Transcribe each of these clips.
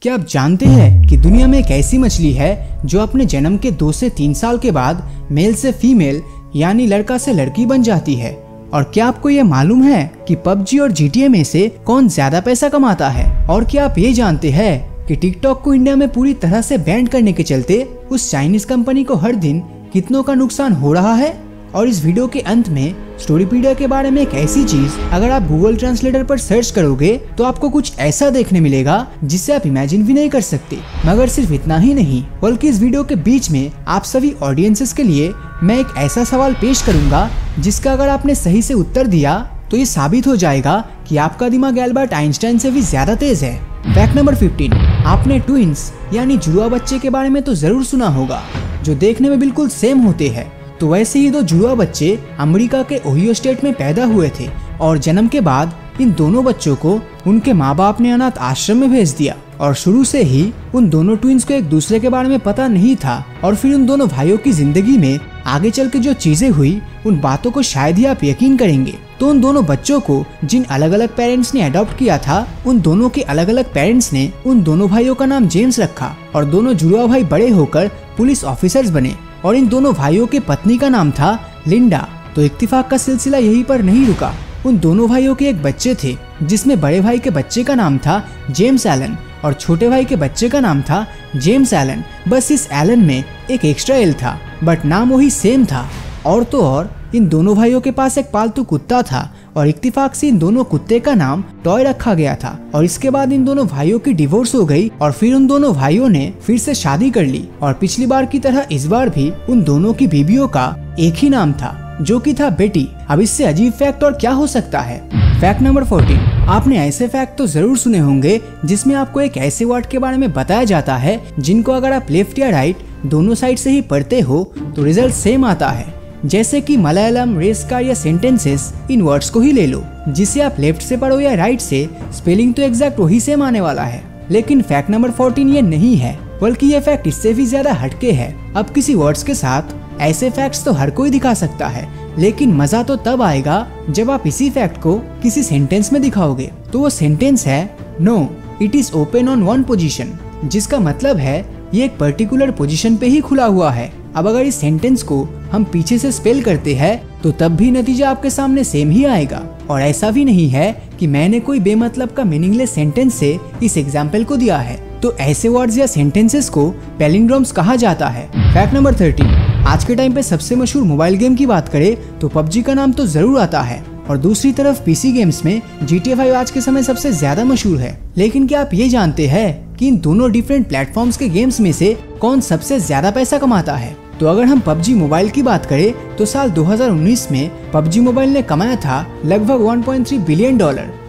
क्या आप जानते हैं कि दुनिया में एक ऐसी मछली है जो अपने जन्म के 2 से 3 साल के बाद मेल से फीमेल यानी लड़का से लड़की बन जाती है। और क्या आपको ये मालूम है कि पबजी और GTA में से कौन ज्यादा पैसा कमाता है? और क्या आप ये जानते हैं कि टिकटॉक को इंडिया में पूरी तरह से बैन करने के चलते उस चाइनीज कंपनी को हर दिन कितनों का नुकसान हो रहा है? और इस वीडियो के अंत में स्टोरीपीडिया के बारे में एक ऐसी चीज, अगर आप गूगल ट्रांसलेटर पर सर्च करोगे तो आपको कुछ ऐसा देखने मिलेगा जिससे आप इमेजिन भी नहीं कर सकते। मगर सिर्फ इतना ही नहीं, बल्कि इस वीडियो के बीच में आप सभी ऑडियंसेस के लिए मैं एक ऐसा सवाल पेश करूंगा जिसका अगर आपने सही से उत्तर दिया तो ये साबित हो जाएगा कि आपका दिमाग एल्बर्ट आइंस्टाइन से भी ज्यादा तेज है। फैक्ट नंबर 15, आपने ट्विंस यानी जुड़वा बच्चे के बारे में तो जरूर सुना होगा जो देखने में बिल्कुल सेम होते हैं। तो वैसे ही 2 जुड़वा बच्चे अमेरिका के ओहियो स्टेट में पैदा हुए थे और जन्म के बाद इन दोनों बच्चों को उनके माँ बाप ने अनाथ आश्रम में भेज दिया। और शुरू से ही उन दोनों ट्विंस को एक दूसरे के बारे में पता नहीं था। और फिर उन दोनों भाइयों की जिंदगी में आगे चल के जो चीजें हुई उन बातों को शायद ही आप यकीन करेंगे। तो उन दोनों बच्चों को जिन अलग अलग पेरेंट्स ने अडॉप्ट किया था, उन दोनों के अलग अलग पेरेंट्स ने उन दोनों भाइयों का नाम जेम्स रखा और दोनों जुड़वा भाई बड़े होकर पुलिस ऑफिसर्स बने। और इन दोनों भाइयों के पत्नी का नाम था लिंडा। तो इत्तेफाक का सिलसिला यहीं पर नहीं रुका। उन दोनों भाइयों के एक बच्चे थे जिसमें बड़े भाई के बच्चे का नाम था जेम्स एलन और छोटे भाई के बच्चे का नाम था जेम्स एलन। बस इस एलन में एक एक्स्ट्रा एल था, बट नाम वही सेम था। और तो और इन दोनों भाइयों के पास एक पालतू कुत्ता था और इत्तेफाक से इन दोनों कुत्ते का नाम टॉय रखा गया था। और इसके बाद इन दोनों भाइयों की डिवोर्स हो गई और फिर उन दोनों भाइयों ने फिर से शादी कर ली। और पिछली बार की तरह इस बार भी उन दोनों की बीबियों का एक ही नाम था जो कि था बेटी। अब इससे अजीब फैक्ट और क्या हो सकता है? फैक्ट नंबर 14, आपने ऐसे फैक्ट तो जरूर सुने होंगे जिसमें आपको एक ऐसे वर्ड के बारे में बताया जाता है जिनको अगर आप लेफ्ट या राइट दोनों साइड से ही पढ़ते हो तो रिजल्ट सेम आता है। जैसे कि मलयालम, रेस्कार या सेंटेंसेस, इन वर्ड्स को ही ले लो। जिसे आप लेफ्ट से पढ़ो या राइट से, स्पेलिंग तो एग्जैक्ट वही सेम आने वाला है। लेकिन फैक्ट नंबर 14 ये नहीं है, बल्कि ये फैक्ट इससे भी ज्यादा हटके है। अब किसी वर्ड्स के साथ ऐसे फैक्ट्स तो हर कोई दिखा सकता है, लेकिन मजा तो तब आएगा जब आप इसी फैक्ट को किसी सेंटेंस में दिखाओगे। तो वो सेंटेंस है no it is open on one position, जिसका मतलब है ये एक पर्टिकुलर पोजीशन पे ही खुला हुआ है। अब अगर इस सेंटेंस को हम पीछे से स्पेल करते हैं तो तब भी नतीजा आपके सामने सेम ही आएगा। और ऐसा भी नहीं है कि मैंने कोई बेमतलब का मीनिंगलेस सेंटेंस से इस एग्जाम्पल को दिया है। तो ऐसे वर्ड्स या सेंटेंसेस को पैलिंड्रोम्स कहा जाता है। फैक्ट नंबर 13, आज के टाइम पे सबसे मशहूर मोबाइल गेम की बात करें तो पबजी का नाम तो जरूर आता है। और दूसरी तरफ पीसी गेम्स में GTA 5 आज के समय सबसे ज्यादा मशहूर है। लेकिन क्या आप ये जानते हैं कि इन दोनों डिफरेंट प्लेटफॉर्म्स के गेम्स में से कौन सबसे ज्यादा पैसा कमाता है? तो अगर हम पबजी मोबाइल की बात करें तो साल 2019 में पबजी मोबाइल ने कमाया था लगभग $1.3 बिलियन,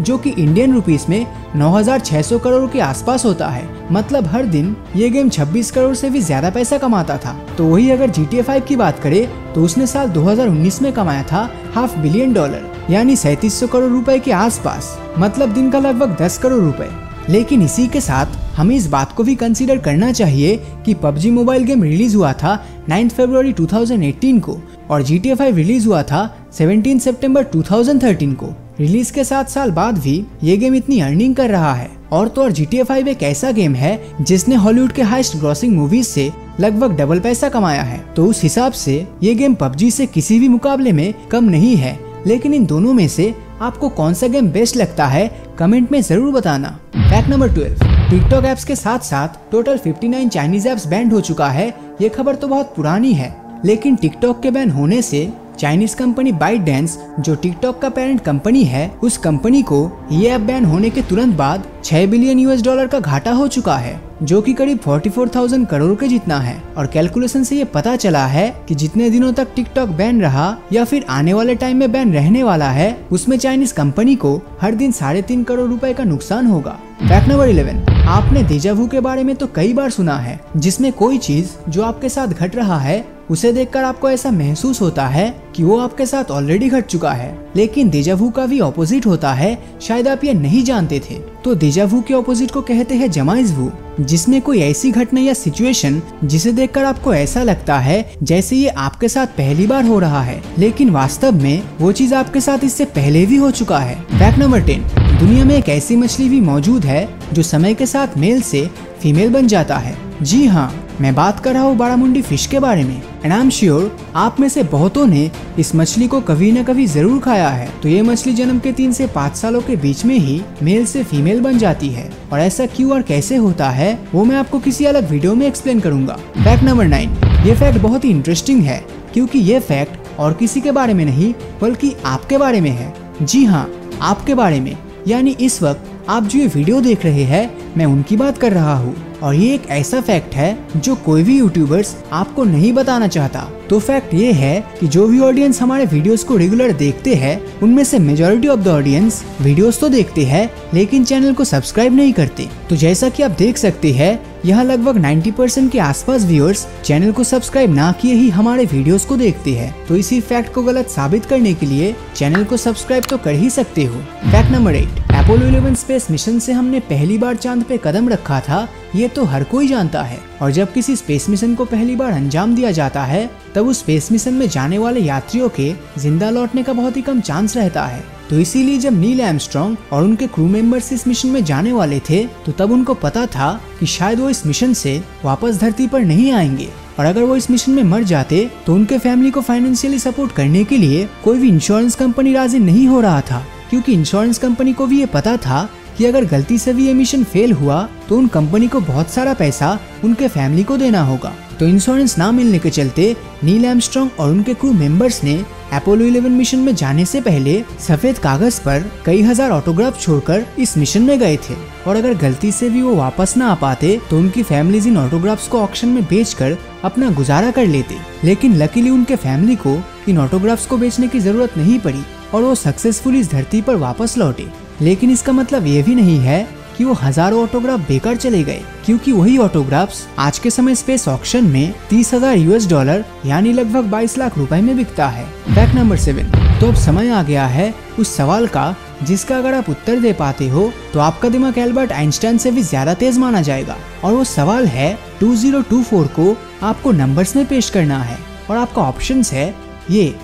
जो कि इंडियन रुपीस में 9,600 करोड़ के आसपास होता है। मतलब हर दिन ये गेम 26 करोड़ से भी ज्यादा पैसा कमाता था। तो वही अगर GTA 5 की बात करें तो उसने साल 2019 में कमाया था $500 मिलियन, यानी 3700 करोड़ रुपए के आसपास। मतलब दिन का लगभग 10 करोड़ रुपए। लेकिन इसी के साथ हमें इस बात को भी कंसीडर करना चाहिए कि पबजी मोबाइल गेम रिलीज हुआ था 9 फरवरी 2018 को और GTA 5 रिलीज हुआ था 17 सितंबर 2013 को। रिलीज के 7 साल बाद भी ये गेम इतनी अर्निंग कर रहा है। और तो और GTA 5 एक ऐसा गेम है जिसने हॉलीवुड के हाईएस्ट ग्रॉसिंग मूवीज से लगभग डबल पैसा कमाया है। तो उस हिसाब से ये गेम पबजी से किसी भी मुकाबले में कम नहीं है। लेकिन इन दोनों में से आपको कौन सा गेम बेस्ट लगता है, कमेंट में जरूर बताना। फैक्ट नंबर 12, टिकटॉक ऐप्स के साथ साथ टोटल 59 चाइनीज ऐप्स बैंड हो चुका है। ये खबर तो बहुत पुरानी है, लेकिन टिकटॉक के बैन होने से चाइनीज कंपनी बाइटडेंस, जो टिकटॉक का पेरेंट कंपनी है, उस कंपनी को ये ऐप बैन होने के तुरंत बाद $6 बिलियन का घाटा हो चुका है, जो कि करीब 44,000 करोड़ के जितना है। और कैलकुलेशन से ये पता चला है कि जितने दिनों तक टिकटॉक बैन रहा या फिर आने वाले टाइम में बैन रहने वाला है, उसमें चाइनीज कंपनी को हर दिन 3.5 करोड़ रुपए का नुकसान होगा। फैक्ट नंबर 11, आपने डेजा वू के बारे में तो कई बार सुना है, जिसमें कोई चीज जो आपके साथ घट रहा है उसे देखकर आपको ऐसा महसूस होता है कि वो आपके साथ ऑलरेडी घट चुका है। लेकिन डेजावू का भी ऑपोजिट होता है, शायद आप ये नहीं जानते थे। तो डेजावू के ऑपोजिट को कहते हैं जमाइजवू, जिसमें कोई ऐसी घटना या सिचुएशन जिसे देखकर आपको ऐसा लगता है जैसे ये आपके साथ पहली बार हो रहा है, लेकिन वास्तव में वो चीज आपके साथ इससे पहले भी हो चुका है। फैक्ट नंबर 10, दुनिया में एक ऐसी मछली भी मौजूद है जो समय के साथ मेल से फीमेल बन जाता है। जी हाँ, मैं बात कर रहा हूँ बारामुंडी फिश के बारे में। एंड आई एम श्योर आप में से बहुतों ने इस मछली को कभी न कभी जरूर खाया है। तो ये मछली जन्म के 3 से 5 सालों के बीच में ही मेल से फीमेल बन जाती है, और ऐसा क्यों और कैसे होता है वो मैं आपको किसी अलग वीडियो में एक्सप्लेन करूंगा। फैक्ट नंबर 9, ये फैक्ट बहुत ही इंटरेस्टिंग है क्योंकि ये फैक्ट और किसी के बारे में नहीं बल्कि आपके बारे में है। जी हाँ, आपके बारे में, यानी इस वक्त आप जो ये वीडियो देख रहे हैं मैं उनकी बात कर रहा हूँ। और ये एक ऐसा फैक्ट है जो कोई भी यूट्यूबर्स आपको नहीं बताना चाहता। तो फैक्ट ये है कि जो भी ऑडियंस हमारे वीडियोस को रेगुलर देखते हैं उनमें से majority of the audience videos तो देखते हैं लेकिन चैनल को सब्सक्राइब नहीं करते। तो जैसा कि आप देख सकते हैं यहाँ लगभग 90% के आसपास व्यूअर्स चैनल को सब्सक्राइब ना किए ही हमारे वीडियोस को देखते हैं। तो इसी फैक्ट को गलत साबित करने के लिए चैनल को सब्सक्राइब तो कर ही सकते हो। Fact number 8, Apollo 11 space mission से हमने पहली बार चांद पे कदम रखा था, ये तो हर कोई जानता है। और जब किसी स्पेस मिशन को पहली बार अंजाम दिया जाता है तब उस स्पेस मिशन में जाने वाले यात्रियों के जिंदा लौटने का बहुत ही कम चांस रहता है। तो इसीलिए जब नील आर्मस्ट्रांग और उनके क्रू मेंबर्स इस मिशन में जाने वाले थे तो तब उनको पता था कि शायद वो इस मिशन से वापस धरती पर नहीं आएंगे, और अगर वो इस मिशन में मर जाते तो उनके फैमिली को फाइनेंशियली सपोर्ट करने के लिए कोई भी इंश्योरेंस कंपनी राजी नहीं हो रहा था, क्योंकि इंश्योरेंस कंपनी को भी ये पता था कि अगर गलती से भी ये मिशन फेल हुआ तो उन कंपनी को बहुत सारा पैसा उनके फैमिली को देना होगा। तो इंश्योरेंस ना मिलने के चलते नील आर्मस्ट्रांग और उनके क्रू मेंबर्स ने अपोलो 11 मिशन में जाने से पहले सफेद कागज पर कई हजार ऑटोग्राफ छोड़कर इस मिशन में गए थे, और अगर गलती से भी वो वापस ना आ पाते तो उनकी फैमिलीज इन ऑटोग्राफ्स को ऑक्शन में बेचकर अपना गुजारा कर लेते। लेकिन लकीली उनके फैमिली को इन ऑटोग्राफ्स को बेचने की जरूरत नहीं पड़ी और वो सक्सेसफुली इस धरती पर वापस लौटे। लेकिन इसका मतलब ये भी नहीं है कि वो हजारों ऑटोग्राफ बेकार चले गए, क्योंकि वही ऑटोग्राफ्स आज के समय स्पेस ऑक्शन में $30,000 यानी लगभग 22 लाख रुपए में बिकता है। फैक्ट नंबर 7, तो अब समय आ गया है उस सवाल का जिसका अगर आप उत्तर दे पाते हो तो आपका दिमाग एल्बर्ट आइंस्टाइन से भी ज्यादा तेज माना जाएगा। और वो सवाल है 2024 को आपको नंबर्स में पेश करना है, और आपका ऑप्शंस है ये।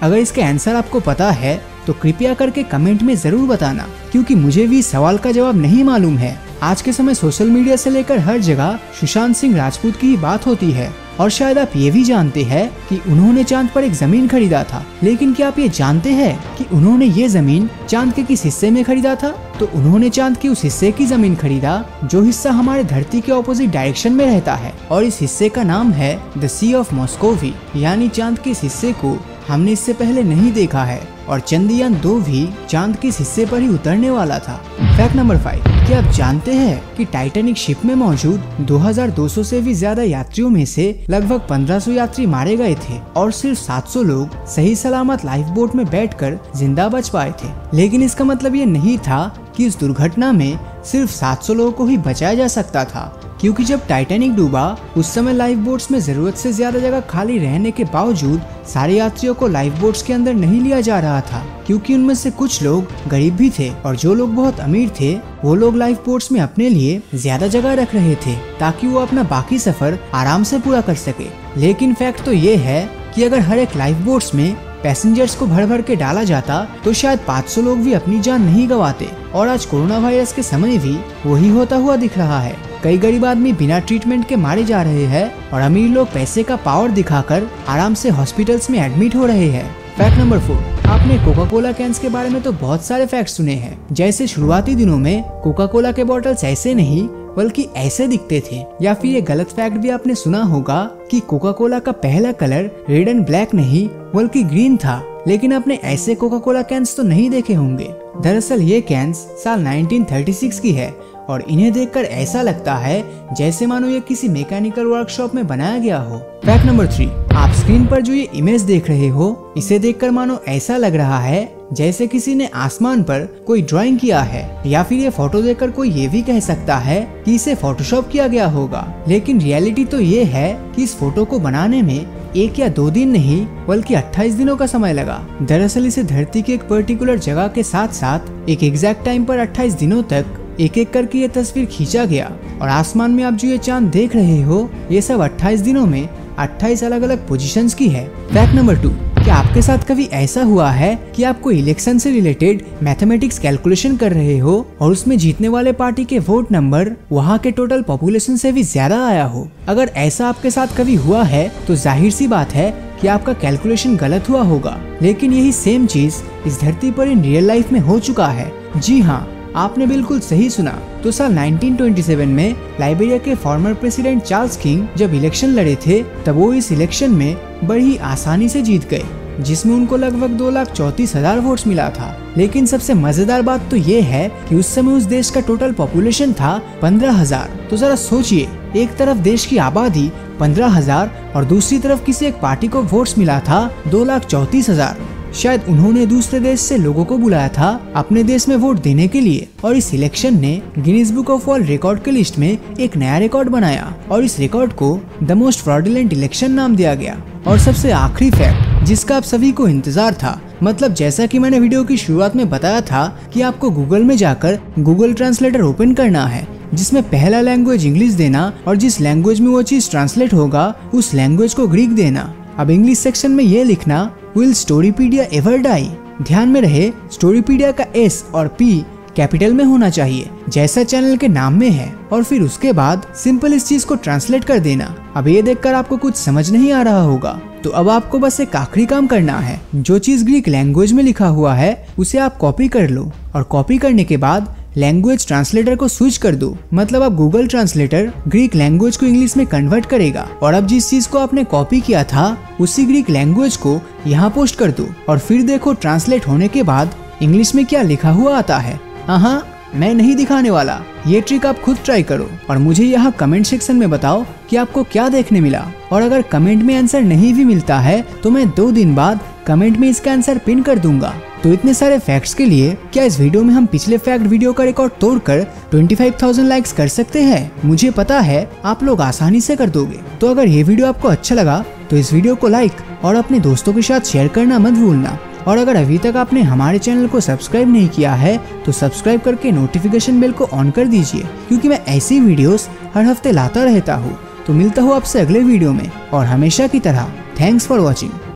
अगर इसके आंसर आपको पता है तो कृपया करके कमेंट में जरूर बताना, क्योंकि मुझे भी इस सवाल का जवाब नहीं मालूम है। आज के समय सोशल मीडिया से लेकर हर जगह सुशांत सिंह राजपूत की ही बात होती है, और शायद आप ये भी जानते हैं कि उन्होंने चांद पर एक जमीन खरीदा था। लेकिन क्या आप ये जानते हैं कि उन्होंने ये जमीन चांद के किस हिस्से में खरीदा था? तो उन्होंने चांद के उस हिस्से की जमीन खरीदा जो हिस्सा हमारे धरती के ऑपोजिट डायरेक्शन में रहता है, और इस हिस्से का नाम है द सी ऑफ मॉस्कोवी, यानी चांद के इस हिस्से को हमने इससे पहले नहीं देखा है, और चंद्रयान 2 भी चांद के इस हिस्से पर ही उतरने वाला था। फैक्ट नंबर 5, क्या आप जानते हैं कि टाइटैनिक शिप में मौजूद 2200 से भी ज्यादा यात्रियों में से लगभग 1500 यात्री मारे गए थे, और सिर्फ 700 लोग सही सलामत लाइफ बोट में बैठकर जिंदा बच पाए थे। लेकिन इसका मतलब ये नहीं था कि इस दुर्घटना में सिर्फ 700 लोगों को ही बचाया जा सकता था, क्योंकि जब टाइटैनिक डूबा उस समय लाइफ बोट्स में जरूरत से ज्यादा जगह खाली रहने के बावजूद सारे यात्रियों को लाइफ बोट्स के अंदर नहीं लिया जा रहा था, क्योंकि उनमें से कुछ लोग गरीब भी थे और जो लोग बहुत अमीर थे वो लोग लाइफ बोट्स में अपने लिए ज्यादा जगह रख रहे थे ताकि वो अपना बाकी सफर आराम से पूरा कर सके। लेकिन फैक्ट तो ये है कि अगर हर एक लाइफ बोट्स में पैसेंजर्स को भर भर के डाला जाता तो शायद 500 लोग भी अपनी जान नहीं गंवाते। और आज कोरोना वायरस के समय भी वही होता हुआ दिख रहा है। कई गरीब आदमी बिना ट्रीटमेंट के मारे जा रहे हैं और अमीर लोग पैसे का पावर दिखाकर आराम से हॉस्पिटल्स में एडमिट हो रहे हैं। फैक्ट नंबर 4, आपने कोका कोला कैंस के बारे में तो बहुत सारे फैक्ट सुने हैं, जैसे शुरुआती दिनों में कोका कोला के बॉटल्स ऐसे नहीं बल्कि ऐसे दिखते थे। या फिर ये गलत फैक्ट भी आपने सुना होगा कि कोका कोला का पहला कलर रेड एंड ब्लैक नहीं बल्कि ग्रीन था। लेकिन आपने ऐसे कोका कोला कैंस तो नहीं देखे होंगे। दरअसल ये कैंस साल 1936 की है और इन्हें देखकर ऐसा लगता है जैसे मानो ये किसी मैकेनिकल वर्कशॉप में बनाया गया हो। फैक्ट नंबर 3, आप स्क्रीन पर जो ये इमेज देख रहे हो, इसे देखकर मानो ऐसा लग रहा है जैसे किसी ने आसमान पर कोई ड्राइंग किया है, या फिर ये फोटो देखकर कोई ये भी कह सकता है कि इसे फोटोशॉप किया गया होगा। लेकिन रियलिटी तो ये है कि इस फोटो को बनाने में 1 या 2 दिन नहीं बल्कि 28 दिनों का समय लगा। दरअसल इसे धरती की एक पर्टिकुलर जगह के साथ साथ एक एग्जैक्ट टाइम पर 28 दिनों तक एक एक करके ये तस्वीर खींचा गया। और आसमान में आप जो ये चांद देख रहे हो, ये सब 28 दिनों में 28 अलग अलग पोजीशंस की है। फैक्ट नंबर 2, क्या आपके साथ कभी ऐसा हुआ है कि आप कोई इलेक्शन से रिलेटेड मैथमेटिक्स कैलकुलेशन कर रहे हो और उसमें जीतने वाले पार्टी के वोट नंबर वहाँ के टोटल पॉपुलेशन से भी ज्यादा आया हो? अगर ऐसा आपके साथ कभी हुआ है तो जाहिर सी बात है कि आपका कैलकुलेशन गलत हुआ होगा। लेकिन यही सेम चीज इस धरती पर इन रियल लाइफ में हो चुका है। जी हाँ, आपने बिल्कुल सही सुना। तो साल 1927 में लाइबेरिया के फॉर्मर प्रेसिडेंट चार्ल्स किंग जब इलेक्शन लड़े थे, तब वो इस इलेक्शन में बड़ी आसानी से जीत गए, जिसमें उनको लगभग 2,34,000 वोट्स मिला था। लेकिन सबसे मजेदार बात तो ये है कि उस समय उस देश का टोटल पॉपुलेशन था 15,000। तो जरा सोचिए, एक तरफ देश की आबादी 15,000 और दूसरी तरफ किसी एक पार्टी को वोट्स मिला था 2,34,000। शायद उन्होंने दूसरे देश से लोगों को बुलाया था अपने देश में वोट देने के लिए, और इस इलेक्शन ने Guinness book of world record के लिस्ट में एक नया रिकॉर्ड बनाया और इस रिकॉर्ड को द मोस्ट फ्रॉडुलेंट इलेक्शन नाम दिया गया। और सबसे आखिरी फैक्ट जिसका आप सभी को इंतजार था, मतलब जैसा कि मैंने वीडियो की शुरुआत में बताया था कि आपको गूगल में जाकर गूगल ट्रांसलेटर ओपन करना है, जिसमें पहला लैंग्वेज इंग्लिश देना और जिस लैंग्वेज में वो चीज ट्रांसलेट होगा उस लैंग्वेज को ग्रीक देना। अब इंग्लिश सेक्शन में ये लिखना, विल स्टोरीपीडिया एवर डाई? ध्यान में रहे, स्टोरीपीडिया का S और P कैपिटल में होना चाहिए जैसा चैनल के नाम में है, और फिर उसके बाद सिंपल इस चीज को ट्रांसलेट कर देना। अब ये देखकर आपको कुछ समझ नहीं आ रहा होगा, तो अब आपको बस एक आखिरी काम करना है। जो चीज ग्रीक लैंग्वेज में लिखा हुआ है उसे आप कॉपी कर लो, और कॉपी करने के बाद लैंग्वेज ट्रांसलेटर को स्विच कर दो। मतलब अब गूगल ट्रांसलेटर ग्रीक लैंग्वेज को इंग्लिश में कन्वर्ट करेगा, और अब जिस चीज को आपने कॉपी किया था उसी ग्रीक लैंग्वेज को यहाँ पोस्ट कर दो, और फिर देखो ट्रांसलेट होने के बाद इंग्लिश में क्या लिखा हुआ आता है। हाँ, मैं नहीं दिखाने वाला, ये ट्रिक आप खुद ट्राई करो और मुझे यहाँ कमेंट सेक्शन में बताओ कि आपको क्या देखने मिला। और अगर कमेंट में आंसर नहीं भी मिलता है तो मैं 2 दिन बाद कमेंट में इसका आंसर पिन कर दूंगा। तो इतने सारे फैक्ट्स के लिए क्या इस वीडियो में हम पिछले फैक्ट वीडियो का रिकॉर्ड तोड़कर 25,000 लाइक्स कर सकते हैं? मुझे पता है आप लोग आसानी से कर दोगे। तो अगर ये वीडियो आपको अच्छा लगा तो इस वीडियो को लाइक और अपने दोस्तों के साथ शेयर करना मत भूलना। और अगर अभी तक आपने हमारे चैनल को सब्सक्राइब नहीं किया है तो सब्सक्राइब करके नोटिफिकेशन बेल को ऑन कर दीजिए, क्योंकि मैं ऐसी वीडियोस हर हफ्ते लाता रहता हूँ। तो मिलता हूँ आपसे अगले वीडियो में, और हमेशा की तरह थैंक्स फॉर वॉचिंग।